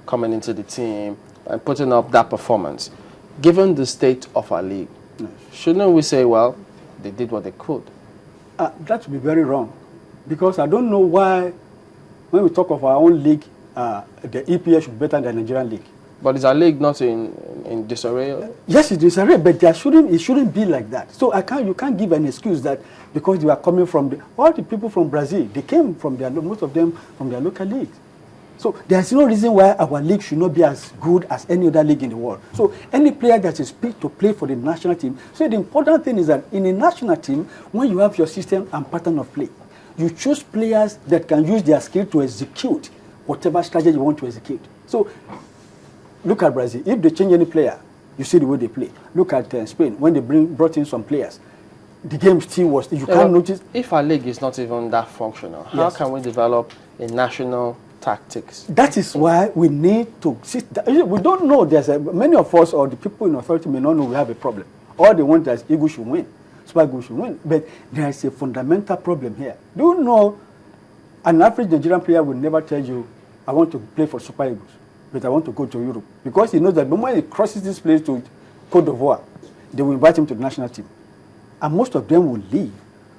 coming into the team and putting up that performance. Given the state of our league, shouldn't we say, well, they did what they could? That would be very wrong, because I don't know why, when we talk of our own league, the EPL should be better than the Nigerian league. But is our league not in disarray? Yes, it's disarray, but it shouldn't be like that. So you can't give an excuse that because they are coming from all the people from Brazil, they came from most of them from their local leagues. So there's no reason why our league should not be as good as any other league in the world. So any player that is picked to play for the national team. So the important thing is that in a national team, when you have your system and pattern of play, you choose players that can use their skill to execute whatever strategy you want to execute. So look at Brazil. If they change any player, you see the way they play. Look at Spain. When they brought in some players, the game still was, you can't notice. If our league is not even that functional, how can we develop a national tactics? That is why we need to sit down. We don't know. Many of us or the people in authority may not know we have a problem. All they want is Eagles should win. Super Eagles should win. But there is a fundamental problem here. Do you know an average Nigerian player will never tell you, I want to play for Super Eagles, but I want to go to Europe. Because he knows that the moment he crosses this place to Côte d'Ivoire, they will invite him to the national team. And most of them will leave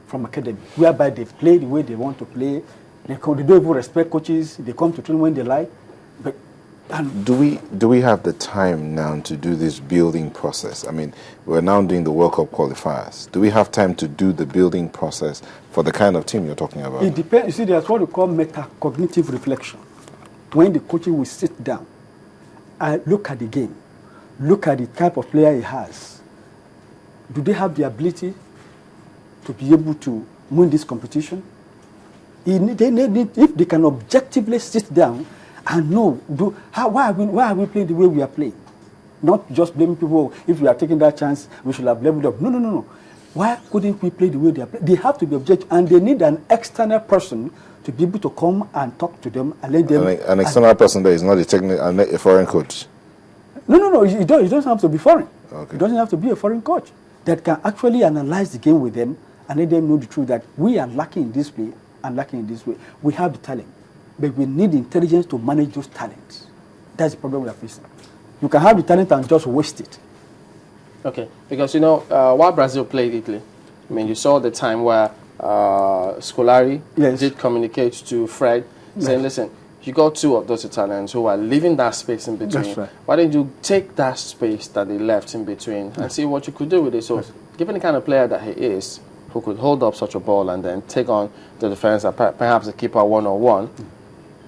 from academy, whereby they play the way they want to play. They don't even respect coaches. They come to train when they like. But do we have the time now to do this building process? I mean, we're now doing the World Cup qualifiers. Do we have time to do the building process for the kind of team you're talking about? It depends. You see, there's what we call metacognitive reflection. When the coach will sit down and look at the game, look at the type of player he has. Do they have the ability to be able to win this competition? If they can objectively sit down and know, why are we playing the way we are playing? Not just blaming people, if we are taking that chance, we should have leveled up. No. Why couldn't we play the way they are playing? They have to be objective, and they need an external person to be able to come and talk to them and let them... An external person that is not a foreign coach? No, it doesn't have to be foreign. Okay. It doesn't have to be a foreign coach that can actually analyze the game with them and let them know the truth that we are lacking in this play and lacking in this way. We have the talent, but we need intelligence to manage those talents. That's the problem we are facing. You can have the talent and just waste it. Okay, because while Brazil played Italy, I mean, you saw the time where Scolari did communicate to Fred, saying, listen, you got two of those Italians who are leaving that space in between. That's right. Why didn't you take that space that they left in between and see what you could do with it? So, given the kind of player that he is, who could hold up such a ball and then take on the defense, perhaps the keeper one-on-one,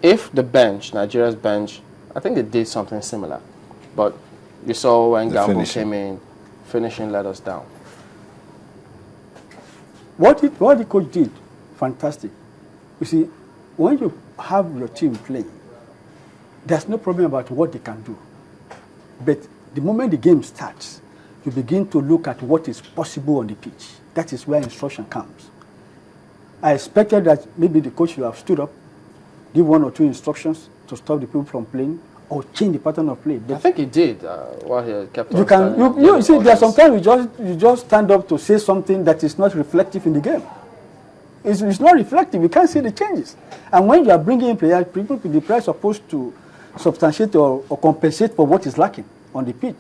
if the bench, Nigeria's bench, I think they did something similar. But you saw when Gambo came in, finishing let us down. What the coach did, fantastic. You see, when you have your team playing, there's no problem about what they can do. But the moment the game starts, you begin to look at what is possible on the pitch. That is where instruction comes. I expected that maybe the coach should have stood up, give one or two instructions to stop the people from playing, or change the pattern of play. But I think he did while he kept on. You see, there are sometimes you just stand up to say something that is not reflective in the game. It's not reflective. You can't see the changes. And when you are bringing in players, the players are supposed to substantiate or compensate for what is lacking on the pitch.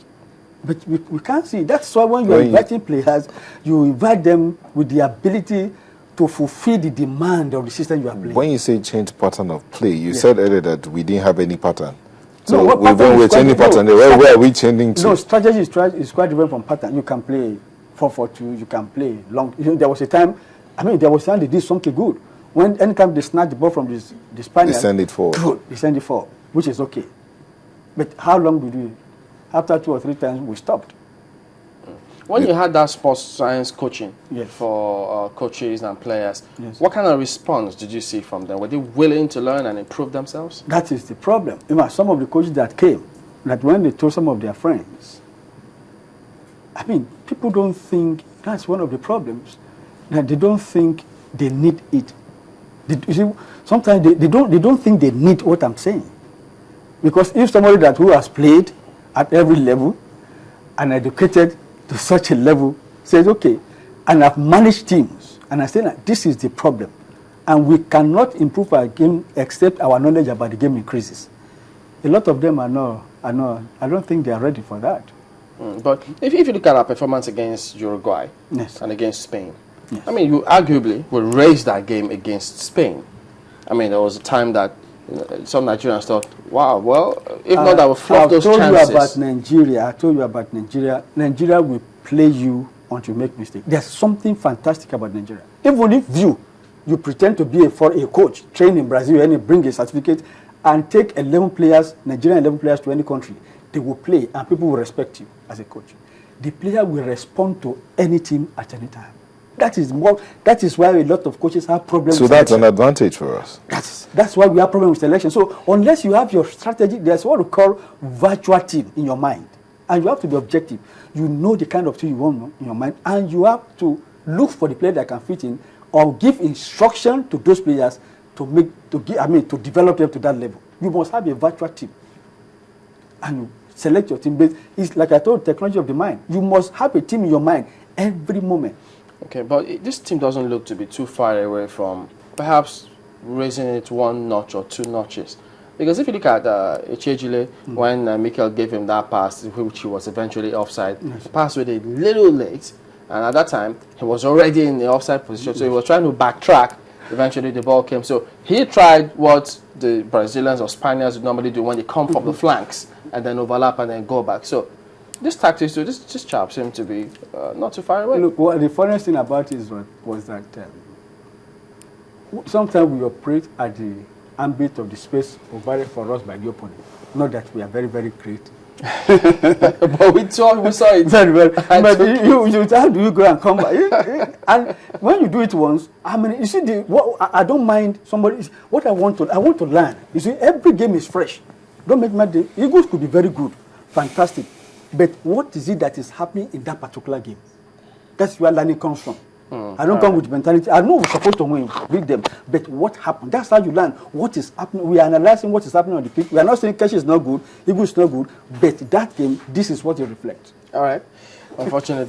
But we can't see. That's why when you are inviting players, you invite them with the ability to fulfill the demand of the system you are playing. When you say change pattern of play, you said earlier that we didn't have any pattern. So no, we're changing pattern. Where are we changing to? No, strategy is quite different from pattern. You can play 4-4-2. You can play long. There was a time. There was a time they did something good. When anytime they snatch the ball from the Spaniards, they send it forward. Good, they send it forward, which is okay. But how long did we? After 2 or 3 times, we stopped. When you had that sports science coaching for coaches and players, what kind of response did you see from them? Were they willing to learn and improve themselves? That is the problem. Some of the coaches that came, that when they told some of their friends, people don't think, that's one of the problems, that they don't think they need it. You see, sometimes they don't think they need what I'm saying. Because if somebody who has played at every level and educated to such a level says, okay, and I've managed teams, and I say that this is the problem, and we cannot improve our game except our knowledge about the game increases. A lot of them are not. I don't think they are ready for that. But if you look at our performance against Uruguay Yes. and against Spain, Yes. I mean, you arguably would raise that game against Spain. I mean, there was a time that some Nigerians thought, wow, well, if not that we fluff those chances. I told you about Nigeria. Nigeria will play you until you make mistakes. There's something fantastic about Nigeria. Even if you pretend to be a coach, train in Brazil, and bring a certificate, and take 11 players, Nigerian 11 players to any country, they will play and people will respect you as a coach. The player will respond to any team at any time. That is why a lot of coaches have problems. So that's an advantage for us. That's why we have problems with selection. So unless you have your strategy, there's what we call virtual team in your mind. And you have to be objective. You know the kind of team you want in your mind, and you have to look for the player that can fit in or give instruction to those players to develop them to that level. You must have a virtual team. And you select your team based. It's like I told, technology of the mind. You must have a team in your mind every moment. Okay, but this team doesn't look to be too far away from perhaps raising it one notch or two notches. Because if you look at Echejile, when Mikel gave him that pass, which he was eventually offside, the pass was a little late, and at that time, he was already in the offside position, so he was trying to backtrack. Eventually, the ball came. So he tried what the Brazilians or Spaniards would normally do when they come from the flanks and then overlap and then go back. So this tactics, this chap seemed to be not too far away. Look, the funniest thing about it was that sometimes we operate at the ambit of the space provided for us by the opponent. Not that we are very, very creative. But we saw it. Very well. But how do you go and come back? And when you do it once, I mean, you see, I don't mind somebody. What I want to learn. You see, every game is fresh. Don't make my day. Eagles could be very good, fantastic. But what is it that is happening in that particular game? That's where learning comes from. I don't come with mentality. I know we're supposed to win, beat them, but what happened? That's how you learn what is happening. We are analyzing what is happening on the pitch. We are not saying Keshi is not good, Eagle is not good, but that game, this is what it reflects. All right. Unfortunately,